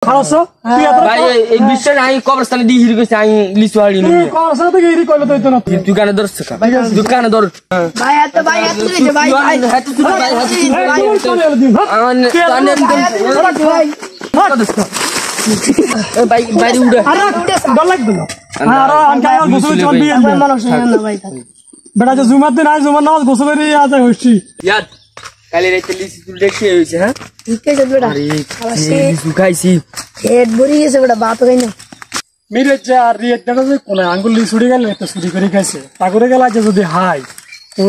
ভাই এই বিষয় আমি কবরস্থানে দিয়ে হিরি কইছি আমি লিচু হাড়ি নিয়ে কবরস্থানে থেকে হিরি কইলো তো না দোকানে ধরছ কা দোকানে ধর ভাই এত গেছে ভাই হাত তুই ভাই হাত ভাই বাইরে উড়ে আরে ডর লাগবে না আরে আনকাই গোসল চল বিয়ে মানুষ না ভাই বেটা যে জুমার দিন আজ জুমার নামাজ গোসল করে আজ হইছি ইয়ার কালে রাতে লিচু দেখে হইছে হ্যাঁ ঠিক আছে বেটা লিচু খাইছি পেট ভরে গেছে বেটা ভাত খাই না মেরে যা রিয়েট দেখা যায় কোন আঙ্গুল ছুড়ে গেল তো ছুরি করে খাইছে তা করে গেল যে যদি হাই তো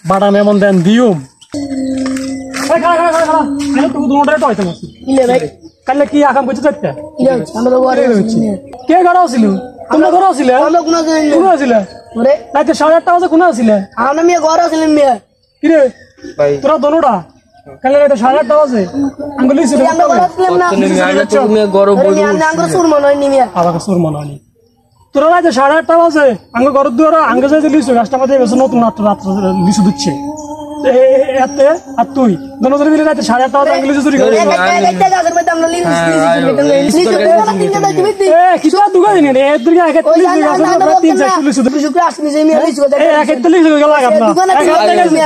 বাড়া মেমন দেন দিউম এই খাড়া আমি তো দুটোটাই টয়তে মাছি ইলে ভাই কালে কি আকাম করতে চাইতে ইলে আমরা তো ঘরে আছি কে ঘরে ছিল তোমরা ঘরে ছিলে আমরা কোন আছে কোন ছিল ওরে রাতে 8:30 বাজে কোন ছিলে আমরা মিয়া ঘরে আছিলাম মিয়া কি রে ভাই তোরা দনোটা কালে রাতে 8:30 বাজে আঙ্গুল ছিল আমরা ঘরে আছিলাম না তুমি গরম বলি আমরা সুর মনে হয় নি মিয়া আবার সুর মনে হয় তোরা রাতে 8:30 বাজে আঙ্গুল ঘর দুয়ারা আঙ্গুল যাই লিসু গাছটা মধ্যে গেছে নতুন রাত্রে লিসু দিচ্ছে এতে আর তুই দনোজনে মিলে রাতে 8:30 বাজে আঙ্গুল লিসু চুরি করে একটা গাছের মধ্যে আমরা কিছু আর দুগা দিনে এর দিকে এক একটা লিসু গাছের মধ্যে 3-4 লিসু শুক্র আসনি যে মিয়া লিসু এই এক একটা লিসু গেল লাগা না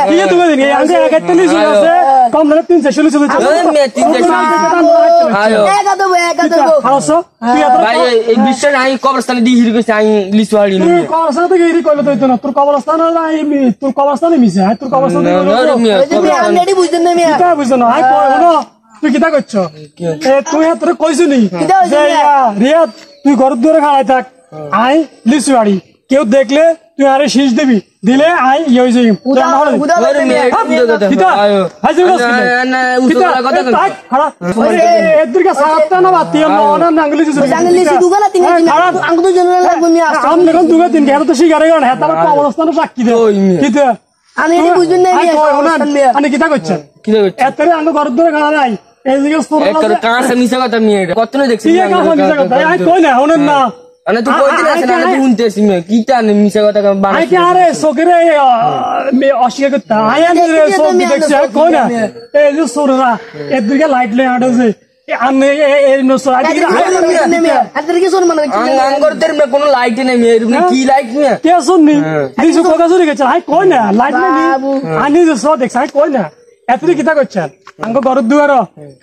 কি দুগা দিনে আগে এক একটা লিসু আছে কম ধরে 3-4 লিসু দিচ্ছে মে 3 আয়ো একা দেবো খাওছো তুই এত ভাই এই বিষয় আমি কবরস্থানে দিয়ে হিরি কইছি আমি লিচু হাড়ি তুই নিয়ে কবরস্থান থেকে হিরি কইলো তো না তোর কবরস্থান নাই তোর কবরস্থানে মিছে তোর কবরস্থান বুঝতেন না মিয়া কিতা বুঝছ না আই কই হলো তুই কিতা করছ এ তুই তোর কইছু নি যে রিয়াদ তুই ঘর দূরে খাড়াই থাক আই লিচু হাড়ি কেউ দেখলে তুই আরে শীষ দিবি দিলে আই ইয়ে হই যাই পুরা না হলে কিতা হাই যাও না উসলা কথা কই খাড়া এদের কা সাতটা না বাতি না নাঙ্গলি লিচু লিচু দুগালা তিন আঙ্গুল তো জন্য লাগবে মিয়া আম দেখুন দুগা তিন কেন তো শিকারে গন হেতা কবরস্থানে সাক্ষী দে কিতা আমি এটি বুঝুন না মিয়া আমি কিতা করছেন কি হইছে এতরে আঙ্গ ঘর ধরে খানা নাই এই দিকে স্তর এক করে কাঁসা মিছা কথা মিয়া এটা কত না দেখছিস কি কাঁসা মিছা কথা আই কই না হনেন না আরে তুই কইতে না না তুই শুনতেছিস মিয়া কিটা মিছা কথা বানাস আই কি আরে সগরে মে অশিয়া করতা আই আন রে সব দেখছ কই না এই যে স্তররা এর দিকে লাইট লে আডছে আমি এই নসো আই কি আদর কি শুন মানে আঙ্গর তের মে কোনো লাইট নাই মিয়া এর কি লাইট মিয়া কে শুননি দিছু কথা শুনি গেছ আই কই না লাইট নাই আনি যে সব দেখছ আই কই না এতরি কিতা করছেন আঙ্গ ঘর দুয়ার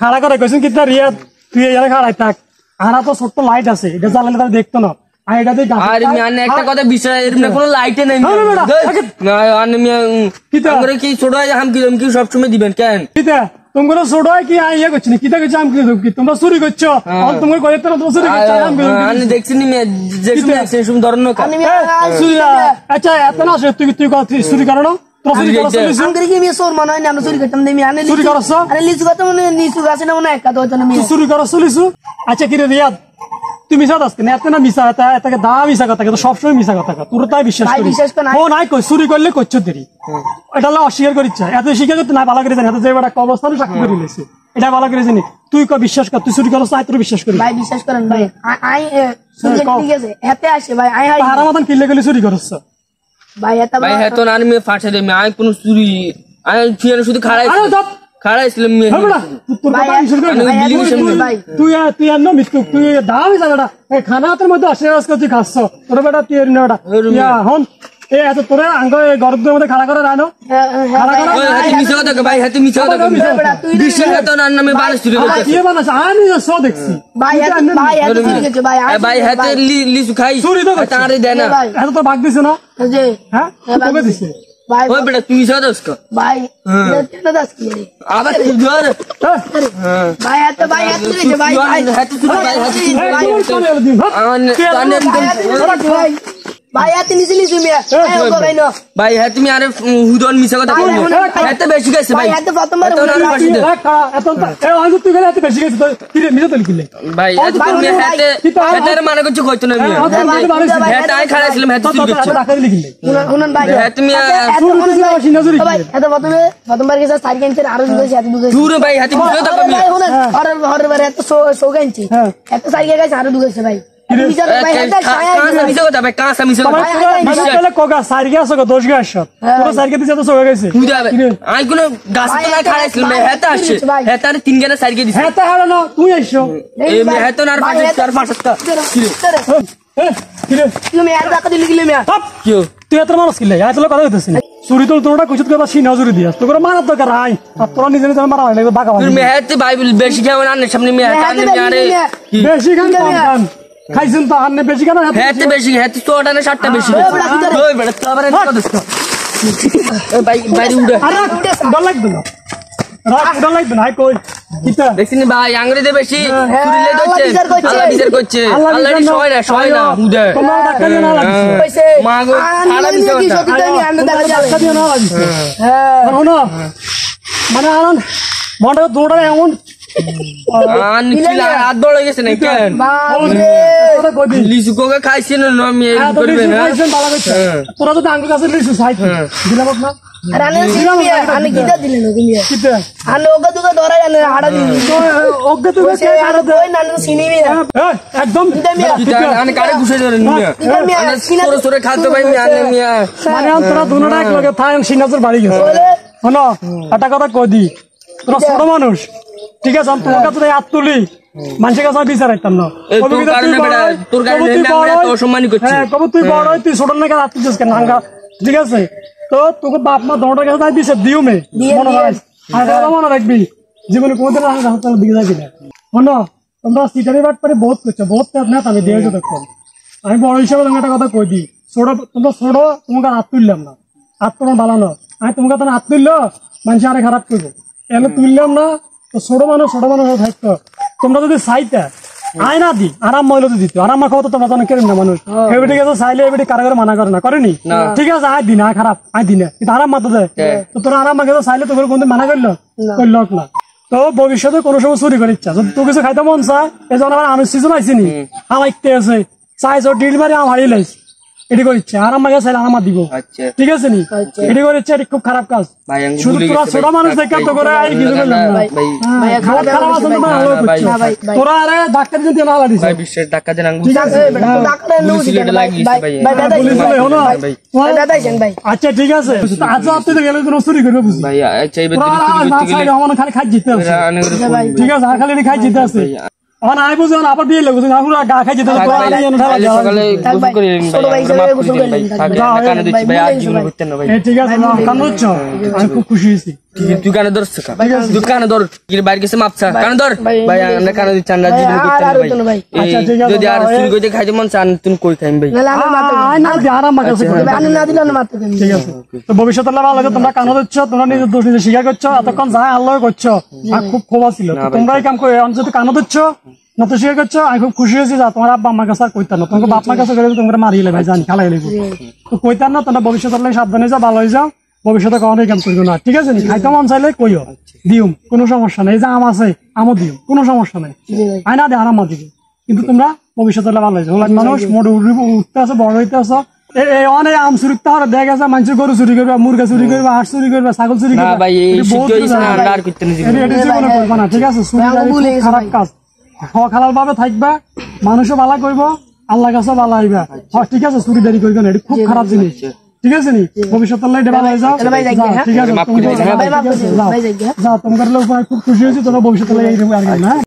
খাড়া করে কইছেন কিতা রিয়াদ তুই এখানে খাড়াই থাক আরা তো ছোট্ট লাইট আছে এটা জ্বালালে তার দেখতো না আর এটা দেখ আরে মিয়া একটা কথা বিষয় এর মে কোনো লাইট নাই না আন মিয়া কিতা আঙ্গরে কি ছোট হাম কি সব সময় দিবেন কেন কিতা তোমরা ছোট কি ইয়া করছ না কিতা করছ আম কি তোমরা চুরি করছো আর তোমরা কইতে না তোমরা চুরি করছো আমি দেখছিনি মিয়া যে সময় সেসম ধরনের আচ্ছা এত না তুই কথা চুরি করো না আঙ্গুল কি মিয়া সোর মনে হয় না আমরা চুরি করতাম না মিয়া চুরি করছ আরে লিচু কথা মনে লিচু গাছে না মনে একা তো না মিয়া চুরি করছ লিচু আচ্ছা কি রে রিয়াদ তুমি মিছা দাস না এত না মিছা কথা এটাকে দা মিছা কথা কিন্তু সব সময় মিছা কথা তোর তাই বিশ্বাস করি ও নাই কই চুরি করলে কইছ দেরি এটা লা অস্বীকার করিছ এত স্বীকার করতে না ভালো করে জানি এত যে বড় কবরস্থানে সাক্ষী করে লিছে এটা ভালো করে জানি তুই কই বিশ্বাস কর তুই চুরি করছ আই তোর বিশ্বাস করি ভাই বিশ্বাস করেন ভাই আই ঠিক আছে এতে আসে ভাই আই হারা মতন কিল্লে গলি চুরি করছ ভাই এত ভাই হেতো না আমি ফাটে দে আমি কোন চুরি আমি ফিয়ানো শুধু খাড়াইছিলাম মিয়া তোর কথা বিশ্বাস করি ভাই তুই আর না মিথ্যুক তুই দামি জায়গাটা এই খানাতের মধ্যে আশীর্বাদ করতে খাচ্ছ তোর বেটা তুই এর নেটা ইয়া হন এ এত তোরে আঙ্গ গর্ভের মধ্যে খাড়া করে রানো খাড়া করে হাতি মিছা কথা ভাই হাতি মিছা কথা বিশ্বাস হেতো না নামে বারস চুরি করতে কি বানাস আমি সো দেখছি ভাই এত চুরি করছে ভাই ভাই হাতে লিচু খাই চুরি তো তারে দেয় না এত তো ভাগ দিছে না যে হ্যাঁ তোকে দিছে ভাই ওই বেটা তুই মিছা দস কো ভাই এটা দাস কি রে আবার তুই ধর ভাই এত চুরি ভাই হাতে চুরি ভাই হাতে ভাই ভাই এত নিচে মিয়া ভাই হ্যাঁ তুমি আরে হুদন মিছা কথা বলবো এত বেশি গেছে ভাই এত প্রথমবার তুই গেলে এত বেশি গেছে মিছা তো লিখলে ভাই এত তুমি হাতে মানে কিছু কইতো না মিয়া হ্যাঁ তাই খাড়াইছিলাম হ্যাঁ চুরি করছে শুনুন ভাই হ্যাঁ তুমি ভাই এত প্রথমবার গেছে সারি গেছে আরো দুগেছে এত দুগেছে দূরে ভাই হাতে মিছা কথা কমি হরে এত শোগাইছি এত সারি গেছে আরো দুগেছে ভাই কাঁচা মিশা কথা ভাই, কাঁচা মিশা কথা। তাহলে কগা সাইড গেছে গো 10 গাছ পুরো সাইড দিছে তো সরে গেছে আমি কোনো গাছ তো না খাড়াইছিলাম, হেতে আসছে, হেতে আর 3 গানা সাইড দিছে। হেতা হারানো তুই আইছো হেতে আর 5 তুমি আর টাকা দিলে গেলে মিয়া কিও তুই এত মানুষ কিলে আই তোর কথা হইতেছিস চুরি তো তোরটা কইছিস কইবা সিনা জুরি দিয়াস তো করে মারার দরকার আই আর তোরা নিজে নিজে মারা লাগবে বাগা তুমি মেহেতে বাইবেল বেশি খাও না, সামনে মেহেতে আনলে আরে বেশি খান কম খাইছেন তো আন্নে বেশি খান হেতে বেশি, হেতে তো ওটা না 7টা বেশি। ওই বড় তারপরে কত দিছ ভাই বাইরে উড়ে আরে ডর লাগবে না রাত ডর লাগবে না কই কিতা দেখছিস ভাই আঙ্গুরিতে বেশি চুরিলে করছে, আল্লাহ বিচার করছে, আল্লাহ নি সয় না উদে তোমরা টাকা দিয়ে না লাগছে কইছে মা গো ছাড়া দিছে কি ওটা। সত্যি আমি আন্না দেখা যাবে টাকা দিয়ে না লাগছে হ্যাঁ শোনো মানে আনন মনটা দৌড়া এমন আন কিলা হাত বড় হয়ে গেছে না কেন তোরা কই দিন লিচু কোকে খাইছেন না আমি এই করবে না। খাইছেন ভালো কইছে তোরা তো আঙ্গুর কাছে লিসু সাইড দিলাম না আর আনে সিমিয়া আনে কিটা দিলেন ওগুলিয়া কিতা আনে ওগা দুগা ধরা জানে হাড়া দিন ওকে তুই কইছে আর কই না সিনিমিয়া একদম আমি কারে ঘুষে ধরে নিয়া মিয়া সিনা ছোট ছোট খাতে ভাই আনে মিয়া মানে তোরা দুনোটা এক লগে থাকেন সিনাজের বাড়ি গেছে শোনো একটা কথা কই দি তোরা ছোট মানুষ ঠিক আছে আমি তোমার কাছে হাত তুলি মানুষের কাছে বিচার রাখতাম না তোর কারণে বেটা তোর কারণে আমরা তো অসম্মানই করছি। হ্যাঁ কবে তুই বড় তুই ছোট নাকি হাত তুলছিস কেন হাঙ্গা ঠিক আছে তো তোকে বাপ মা দোনোটার কাছে তাই দিছে দিও মে মনে হয় আর কথা মনে রাখবি জীবনে কোনোদিন হাঙ্গা হাত দিকে যাবি না শোনো তোমরা সিটারি বাট পারে বহুত করছো বহুত না আমি দিয়ে দেখুন আমি বড় হিসাবে তোমাকে একটা কথা কই দিই ছোট তোমরা ছোট তোমাকে হাত তুললাম না হাত তোমার বানানো আমি তোমাকে তো হাত তুললো মানুষ আরে খারাপ করবো এগুলো তুললাম না তো ছোট মানুষ থাকতো তোমরা যদি চাইতে আয় না দি আরাম মহিলা দিত আরাম খাওয়া তো তোমরা জানো কেন না মানুষ এবিটি গেছে চাইলে এবিটি কারাগারে মানা করে না করেনি ঠিক আছে আয় দিন আয় খারাপ আয় দিনে কিন্তু আরাম মাত্র দেয় তো তোরা আরাম গেছে চাইলে তোকে কোনদিন মানা করলো করলো না তো ভবিষ্যতে কোনো সময় চুরি করে ইচ্ছা যদি তোর কিছু খাইতে মন চায় এই যখন আমার আমি সিজন আইসিনি আমার ইচ্ছে আছে চাইছো ডিল মারি আমার হারিয়ে লাইছি এটি করিচ্ছে আর আমাকে চাইলে আমার দিব ঠিক আছে নি এটি করিচ্ছে এটি খুব খারাপ কাজ শুধু তোরা ছোট মানুষ দেখে তো করে আই কিছু করলাম না খারাপ আছে তো ভালো করছিস তোরা আরে ডাক্তার যদি না লাগিস ভাই বিশ্বের টাকা দেন ঠিক আছে ডাক্তার নো সিলেটে লাগিয়েছে ভাই ভাই দাদাইছেন ভাই আচ্ছা ঠিক আছে আচ্ছা আপনি তো গেলে তো চুরি করবে বুঝি ভাই আচ্ছা এবার আমার খালি খাই জিতে আছে ঠিক আছে আর খালি খাই জিতে আছে অন আই বুঝুন আবার দিয়ে লাগু আমরা গা খাই যেতে তো আনি এনে ঠালা সকালে গোসল করে নিন ভাই আমরা গোসল করে নিন ভাই কানে দিচ্ছি ভাই আজ জীবন করতে না ভাই ঠিক আছে না কানুচ্ছ আমি খুব খুশি হইছি তুই কানে ধরছ দোকানে ধর কি বাইরে গেছে মাপছা কানে ধর ভাই আমরা কানে দিচ্ছি আমরা জীবন করতে না ভাই আচ্ছা ঠিক আছে যদি আর চুরি কইতে খাইতে মন চান তুমি কই খাইম ভাই না দি আরাম মাগাছে আমি না দিলে না মারতে দেন ঠিক আছে তো ভবিষ্যতে ভালো লাগে তোমরা কানে দিচ্ছ তোমরা নিজের দোষ নিজে স্বীকার করছো এতক্ষণ যা আল্লাহ করছো আর খুব ক্ষোভা ছিল তোমরাই কাম করে যদি কানে দিচ্ছ না তো স্বীকার করছো আমি খুব খুশি হয়েছি যা তোমার আব্বা আমার কাছে আর কইতাম না তোমাকে বাপ মার কাছে করে তোমরা মারিয়ে ভাই জানি খেলা গেলে তো কইতাম না তোমরা ভবিষ্যতের লাগে সাবধানে যাও ভালো হয়ে যাও ভবিষ্যতে কখনোই কাম করবো না ঠিক আছে খাইতে মন চাইলে কইও দিউম কোনো সমস্যা নেই এই যে আম আছে আমও দিও কোনো সমস্যা নেই আয় না দে আরাম দিবে কিন্তু তোমরা ভবিষ্যতে ভালো হয়ে যাও মানুষ মোটে উঠতে আছে বড় হইতে আছো অনেক আম চুরি তাহলে দেখা যায় মানুষের গরু চুরি করবে মুরগা চুরি করবে হাঁস চুরি করবে ছাগল চুরি করবে না ঠিক আছে চুরি খারাপ কাজ হালাল ভাবে থাকবা মানুষও ভালো করবো আল্লাহ কাছে ভালো হইবা ঠিক আছে চুরি দেরি করবে না এটা খুব খারাপ জিনিস ঠিক আছে নি ভবিষ্যৎ ভালো হয়ে যাও ঠিক আছে যা তোমার খুব খুশি হয়েছি তোমরা ভবিষ্যৎ